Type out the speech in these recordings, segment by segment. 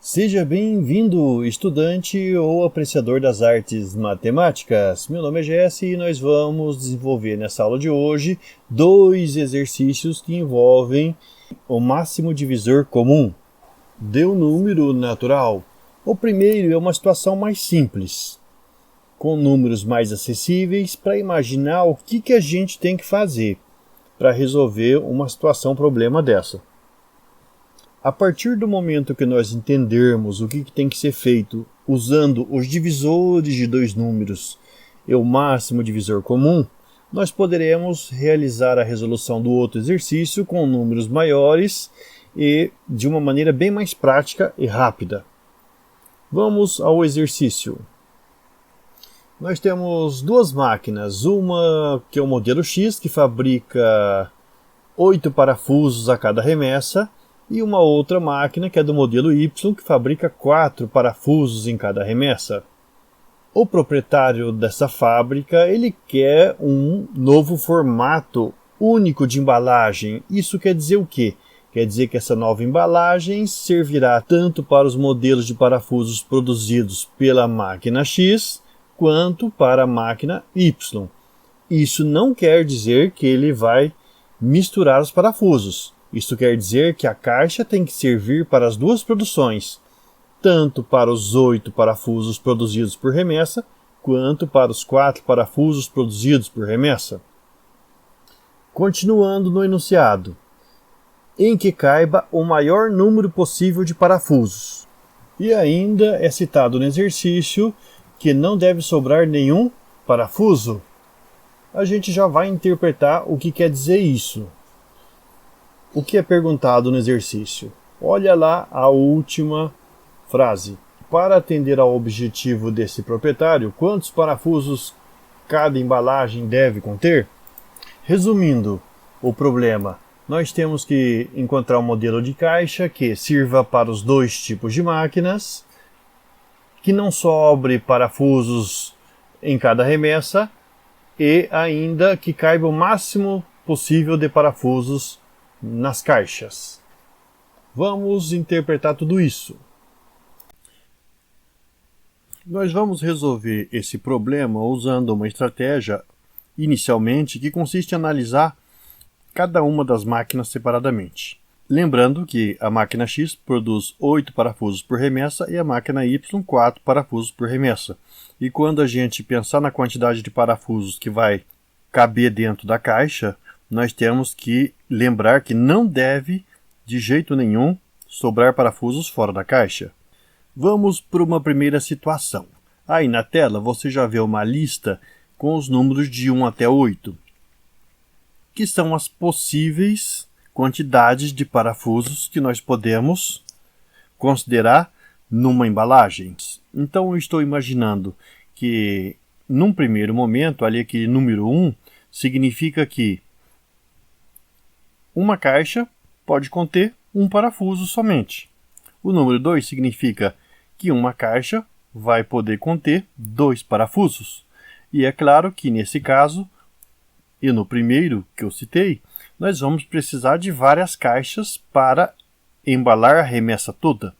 Seja bem-vindo, estudante ou apreciador das artes matemáticas. Meu nome é Jesse e nós vamos desenvolver nessa aula de hoje 2 exercícios que envolvem o máximo divisor comum de um número natural. O primeiro é uma situação mais simples, com números mais acessíveis, para imaginar o que a gente tem que fazer para resolver uma problema dessa. A partir do momento que nós entendermos o que tem que ser feito usando os divisores de 2 números e o máximo divisor comum, nós poderemos realizar a resolução do outro exercício com números maiores e de uma maneira bem mais prática e rápida. Vamos ao exercício. Nós temos 2 máquinas, uma que é o modelo X, que fabrica 8 parafusos a cada remessa, e uma outra máquina que é do modelo Y, que fabrica 4 parafusos em cada remessa. O proprietário dessa fábrica ele quer um novo formato único de embalagem. Isso quer dizer o quê? Quer dizer que essa nova embalagem servirá tanto para os modelos de parafusos produzidos pela máquina X, quanto para a máquina Y. Isso não quer dizer que ele vai misturar os parafusos. Isso quer dizer que a caixa tem que servir para as 2 produções, tanto para os 8 parafusos produzidos por remessa, quanto para os 4 parafusos produzidos por remessa. Continuando no enunciado, em que caiba o maior número possível de parafusos. E ainda é citado no exercício que não deve sobrar nenhum parafuso. A gente já vai interpretar o que quer dizer isso. O que é perguntado no exercício? Olha lá a última frase. Para atender ao objetivo desse proprietário, quantos parafusos cada embalagem deve conter? Resumindo o problema, nós temos que encontrar um modelo de caixa que sirva para os 2 tipos de máquinas, que não sobre parafusos em cada remessa e ainda que caiba o máximo possível de parafusos nas caixas. Vamos interpretar tudo isso. Nós vamos resolver esse problema usando uma estratégia, inicialmente, que consiste em analisar cada uma das máquinas separadamente. Lembrando que a máquina X produz 8 parafusos por remessa e a máquina Y 4 parafusos por remessa. E quando a gente pensar na quantidade de parafusos que vai caber dentro da caixa, nós temos que lembrar que não deve, de jeito nenhum, sobrar parafusos fora da caixa. Vamos para uma primeira situação. Aí na tela você já vê uma lista com os números de 1 até 8, que são as possíveis quantidades de parafusos que nós podemos considerar numa embalagem. Então eu estou imaginando que, num primeiro momento, ali aquele número 1 significa que uma caixa pode conter um parafuso somente. O número 2 significa que uma caixa vai poder conter 2 parafusos. E é claro que nesse caso, e no primeiro que eu citei, nós vamos precisar de várias caixas para embalar a remessa toda.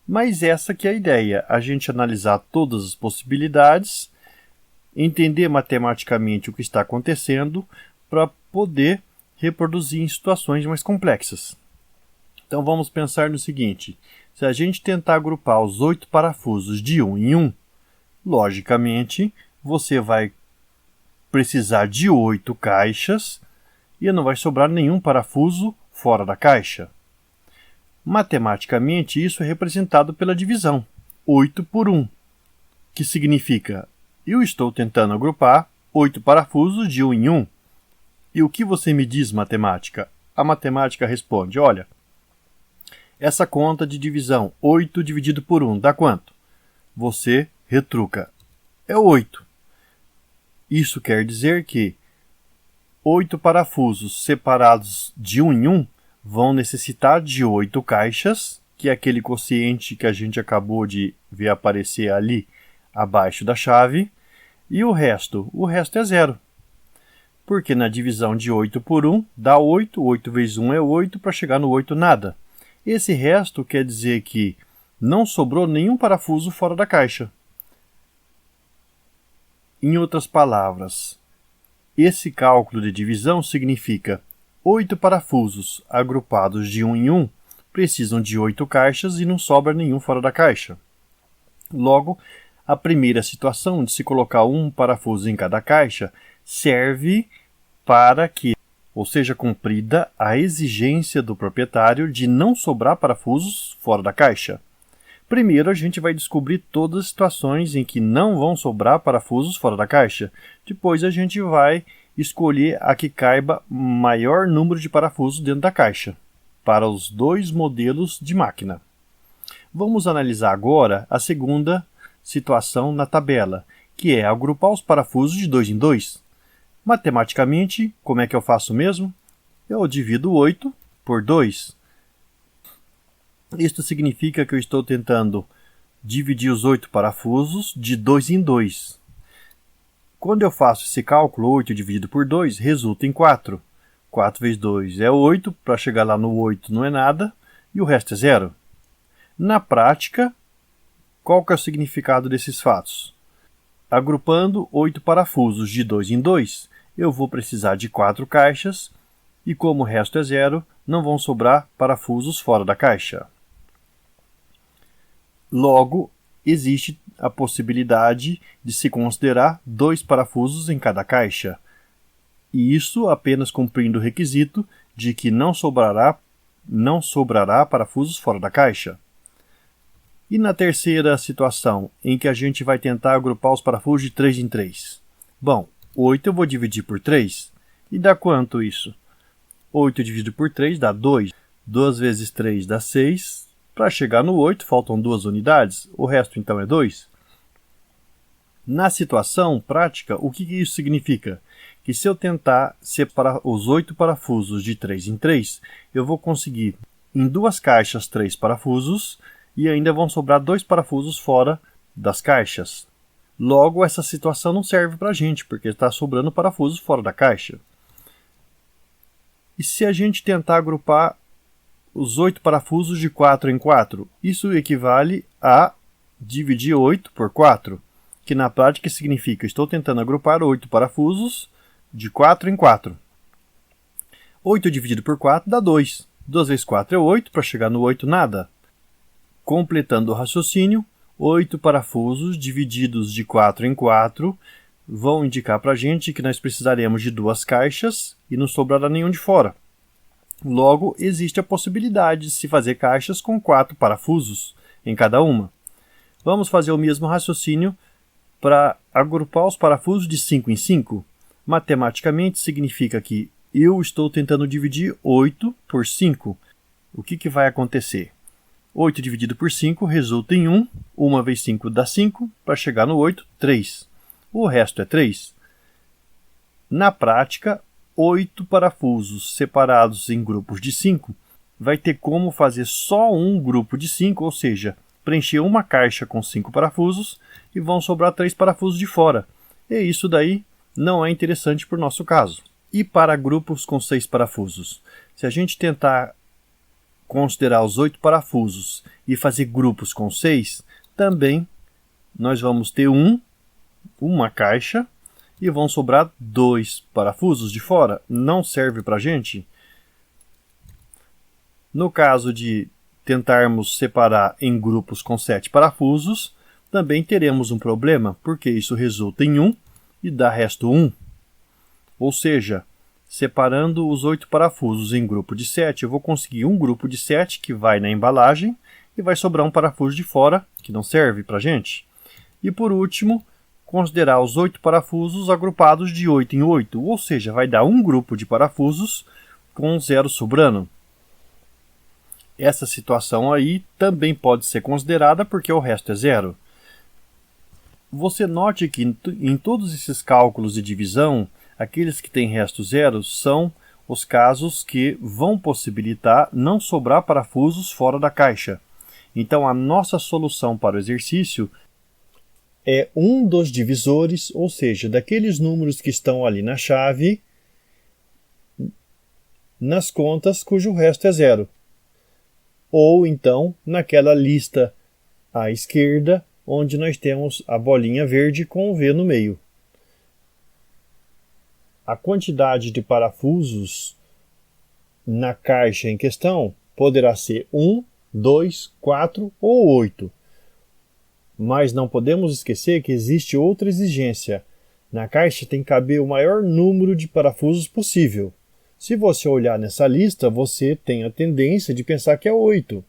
Mas essa que é a ideia, a gente analisar todas as possibilidades, entender matematicamente o que está acontecendo para poder reproduzir em situações mais complexas. Então vamos pensar no seguinte: se a gente tentar agrupar os 8 parafusos de 1 em 1, logicamente você vai precisar de 8 caixas e não vai sobrar nenhum parafuso fora da caixa. Matematicamente isso é representado pela divisão, 8 por 1, que significa eu estou tentando agrupar 8 parafusos de 1 em 1. E o que você me diz, matemática? A matemática responde, olha, essa conta de divisão, 8 dividido por 1, dá quanto? Você retruca, é 8. Isso quer dizer que 8 parafusos separados de 1 em 1 vão necessitar de 8 caixas, que é aquele quociente que a gente acabou de ver aparecer ali abaixo da chave, e o resto é 0. Porque na divisão de 8 por 1 dá 8, 8 vezes 1 é 8, para chegar no 8 nada. Esse resto quer dizer que não sobrou nenhum parafuso fora da caixa. Em outras palavras, esse cálculo de divisão significa 8 parafusos agrupados de 1 em 1 precisam de 8 caixas e não sobra nenhum fora da caixa. Logo, a primeira situação de se colocar um parafuso em cada caixa serve para que ou seja cumprida a exigência do proprietário de não sobrar parafusos fora da caixa. Primeiro, a gente vai descobrir todas as situações em que não vão sobrar parafusos fora da caixa. Depois, a gente vai escolher a que caiba maior número de parafusos dentro da caixa, para os dois modelos de máquina. Vamos analisar agora a segunda situação na tabela, que é agrupar os parafusos de 2 em 2. Matematicamente, como é que eu faço mesmo? Eu divido 8 por 2. Isto significa que eu estou tentando dividir os 8 parafusos de 2 em 2. Quando eu faço esse cálculo, 8 dividido por 2, resulta em 4. 4 vezes 2 é 8, para chegar lá no 8 não é nada, e o resto é zero. Na prática, qual que é o significado desses fatos? Agrupando 8 parafusos de 2 em 2, eu vou precisar de 4 caixas, e como o resto é zero, não vão sobrar parafusos fora da caixa. Logo, existe a possibilidade de se considerar 2 parafusos em cada caixa, e isso apenas cumprindo o requisito de que não sobrará parafusos fora da caixa. E na terceira situação, em que a gente vai tentar agrupar os parafusos de 3 em 3? Bom, 8 eu vou dividir por 3, e dá quanto isso? 8 dividido por 3 dá 2. 2 vezes 3 dá 6. Para chegar no 8, faltam 2 unidades, o resto então é 2. Na situação prática, o que isso significa? Que se eu tentar separar os 8 parafusos de 3 em 3, eu vou conseguir em 2 caixas 3 parafusos e ainda vão sobrar 2 parafusos fora das caixas. Logo, essa situação não serve para a gente, porque está sobrando parafusos fora da caixa. E se a gente tentar agrupar os 8 parafusos de 4 em 4, isso equivale a dividir 8 por 4, que na prática significa que estou tentando agrupar 8 parafusos de 4 em 4. 8 dividido por 4 dá 2. 2 vezes 4 é 8, para chegar no 8 nada. Completando o raciocínio, 8 parafusos divididos de 4 em 4 vão indicar para a gente que nós precisaremos de 2 caixas e não sobrará nenhum de fora. Logo, existe a possibilidade de se fazer caixas com 4 parafusos em cada uma. Vamos fazer o mesmo raciocínio para agrupar os parafusos de 5 em 5. Matematicamente, significa que eu estou tentando dividir 8 por 5. O que vai acontecer? 8 dividido por 5 resulta em 1. 1 vezes 5 dá 5. Para chegar no 8, 3. O resto é 3. Na prática, 8 parafusos separados em grupos de 5 vai ter como fazer só um grupo de 5, ou seja, preencher uma caixa com 5 parafusos e vão sobrar 3 parafusos de fora. E isso daí não é interessante para o nosso caso. E para grupos com 6 parafusos? Se a gente tentar considerar os 8 parafusos e fazer grupos com 6, também nós vamos ter uma caixa e vão sobrar 2 parafusos de fora. Não serve para a gente. No caso de tentarmos separar em grupos com 7 parafusos, também teremos um problema, porque isso resulta em 1 e dá resto 1. Ou seja, separando os 8 parafusos em grupo de 7, eu vou conseguir um grupo de 7 que vai na embalagem e vai sobrar um parafuso de fora, que não serve para a gente. E por último, considerar os 8 parafusos agrupados de 8 em 8, ou seja, vai dar um grupo de parafusos com 0 sobrando. Essa situação aí também pode ser considerada porque o resto é 0. Você note que em todos esses cálculos de divisão, aqueles que têm resto 0 são os casos que vão possibilitar não sobrar parafusos fora da caixa. Então, a nossa solução para o exercício é um dos divisores, ou seja, daqueles números que estão ali na chave, nas contas cujo resto é 0. Ou então, naquela lista à esquerda, onde nós temos a bolinha verde com o V no meio. A quantidade de parafusos na caixa em questão poderá ser 1, 2, 4 ou 8. Mas não podemos esquecer que existe outra exigência. Na caixa tem que caber o maior número de parafusos possível. Se você olhar nessa lista, você tem a tendência de pensar que é 8.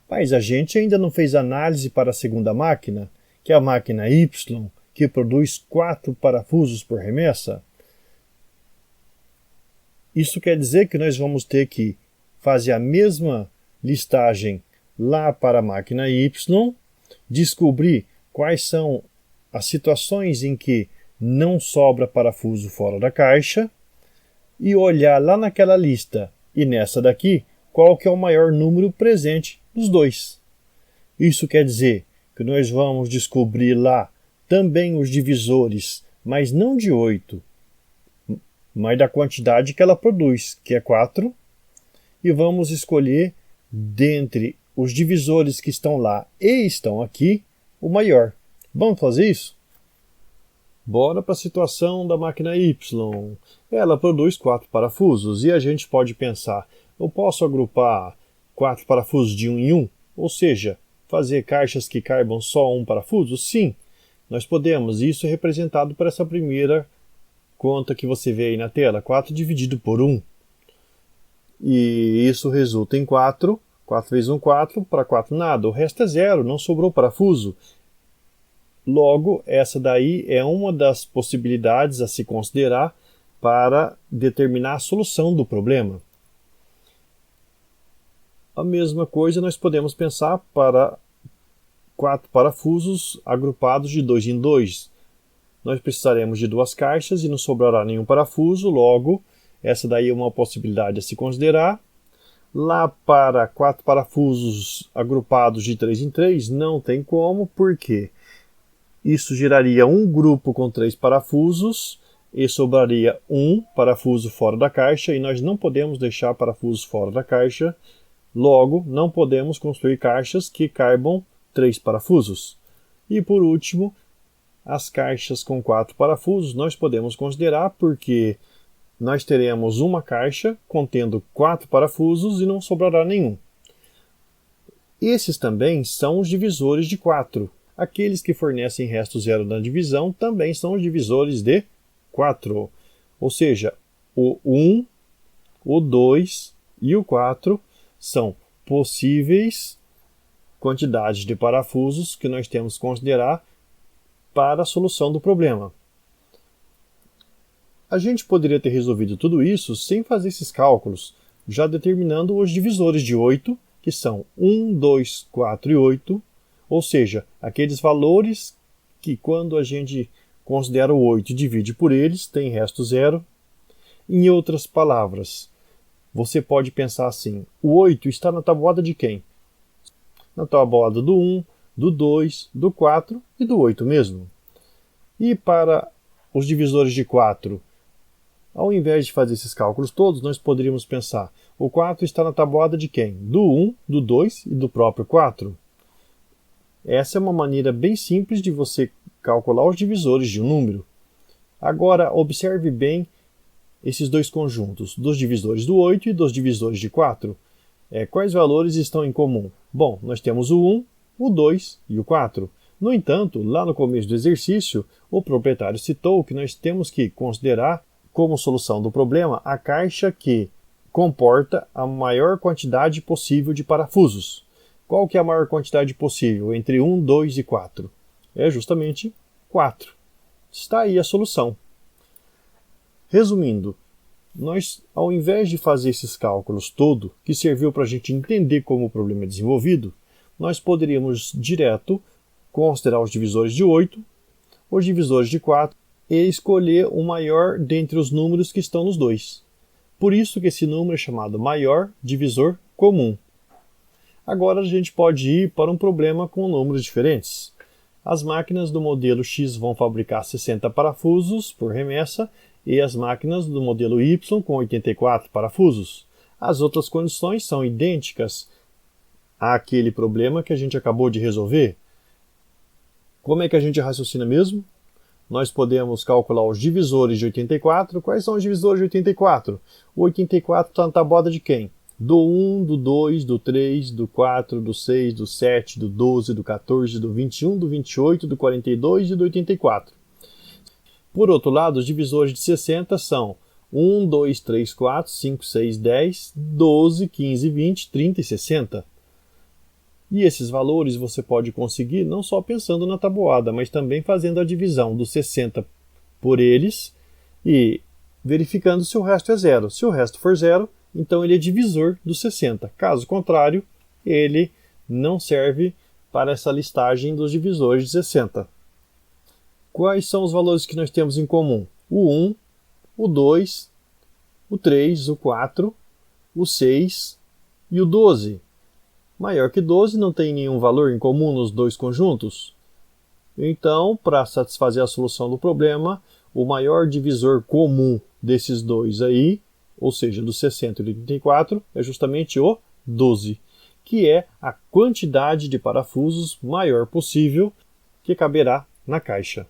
Mas a gente ainda não fez análise para a segunda máquina, que é a máquina Y, que produz 4 parafusos por remessa. Isso quer dizer que nós vamos ter que fazer a mesma listagem lá para a máquina Y, descobrir quais são as situações em que não sobra parafuso fora da caixa e olhar lá naquela lista e nessa daqui qual que é o maior número presente dos dois. Isso quer dizer que nós vamos descobrir lá também os divisores, mas não de 8, mas da quantidade que ela produz, que é 4, e vamos escolher dentre os divisores que estão lá e estão aqui, o maior. Vamos fazer isso? Bora para a situação da máquina Y. Ela produz 4 parafusos e a gente pode pensar, eu posso agrupar 4 parafusos de 1 em 1? Ou seja, fazer caixas que caibam só um parafuso? Sim, nós podemos. Isso é representado por essa primeira conta que você vê aí na tela, 4 dividido por 1. E isso resulta em 4. 4 vezes 1, 4. Para 4, nada. O resto é 0, não sobrou parafuso. Logo, essa daí é uma das possibilidades a se considerar para determinar a solução do problema. A mesma coisa nós podemos pensar para 4 parafusos agrupados de 2 em 2. Nós precisaremos de 2 caixas e não sobrará nenhum parafuso, logo, essa daí é uma possibilidade a se considerar. Lá para 4 parafusos agrupados de 3 em 3, não tem como, porque isso geraria um grupo com 3 parafusos e sobraria um parafuso fora da caixa, e nós não podemos deixar parafusos fora da caixa, logo, não podemos construir caixas que caibam 3 parafusos. E por último, as caixas com 4 parafusos nós podemos considerar porque nós teremos uma caixa contendo 4 parafusos e não sobrará nenhum. Esses também são os divisores de 4. Aqueles que fornecem resto zero na divisão também são os divisores de 4. Ou seja, o 1, o 2 e o 4 são possíveis quantidades de parafusos que nós temos que considerar para a solução do problema. A gente poderia ter resolvido tudo isso sem fazer esses cálculos, já determinando os divisores de 8, que são 1, 2, 4 e 8, ou seja, aqueles valores que quando a gente considera o 8 e divide por eles, tem resto zero. Em outras palavras, você pode pensar assim, o 8 está na tabuada de quem? Na tabuada do 1, do 2, do 4 e do 8 mesmo. E para os divisores de 4, ao invés de fazer esses cálculos todos, nós poderíamos pensar, o 4 está na tabuada de quem? Do 1, do 2 e do próprio 4. Essa é uma maneira bem simples de você calcular os divisores de um número. Agora, observe bem esses dois conjuntos, dos divisores do 8 e dos divisores de 4. Quais valores estão em comum? Bom, nós temos o 1, o 2 e o 4. No entanto, lá no começo do exercício, o proprietário citou que nós temos que considerar como solução do problema a caixa que comporta a maior quantidade possível de parafusos. Qual que é a maior quantidade possível entre 1, 2 e 4? É justamente 4. Está aí a solução. Resumindo, nós, ao invés de fazer esses cálculos todo, que serviu para a gente entender como o problema é desenvolvido, nós poderíamos direto considerar os divisores de 8, os divisores de 4 e escolher o maior dentre os números que estão nos dois. Por isso que esse número é chamado maior divisor comum. Agora a gente pode ir para um problema com números diferentes. As máquinas do modelo X vão fabricar 60 parafusos por remessa e as máquinas do modelo Y com 84 parafusos. As outras condições são idênticas àquele problema que a gente acabou de resolver. Como é que a gente raciocina mesmo? Nós podemos calcular os divisores de 84. Quais são os divisores de 84? O 84 está na tabuada de quem? Do 1, do 2, do 3, do 4, do 6, do 7, do 12, do 14, do 21, do 28, do 42 e do 84. Por outro lado, os divisores de 60 são 1, 2, 3, 4, 5, 6, 10, 12, 15, 20, 30 e 60. E esses valores você pode conseguir não só pensando na tabuada, mas também fazendo a divisão dos 60 por eles e verificando se o resto é zero. Se o resto for zero, então ele é divisor dos 60. Caso contrário, ele não serve para essa listagem dos divisores de 60. Quais são os valores que nós temos em comum? O 1, o 2, o 3, o 4, o 6 e o 12. Maior que 12 não tem nenhum valor em comum nos dois conjuntos? Então, para satisfazer a solução do problema, o maior divisor comum desses dois aí, ou seja, do 60 e do 84, é justamente o 12, que é a quantidade de parafusos maior possível que caberá na caixa.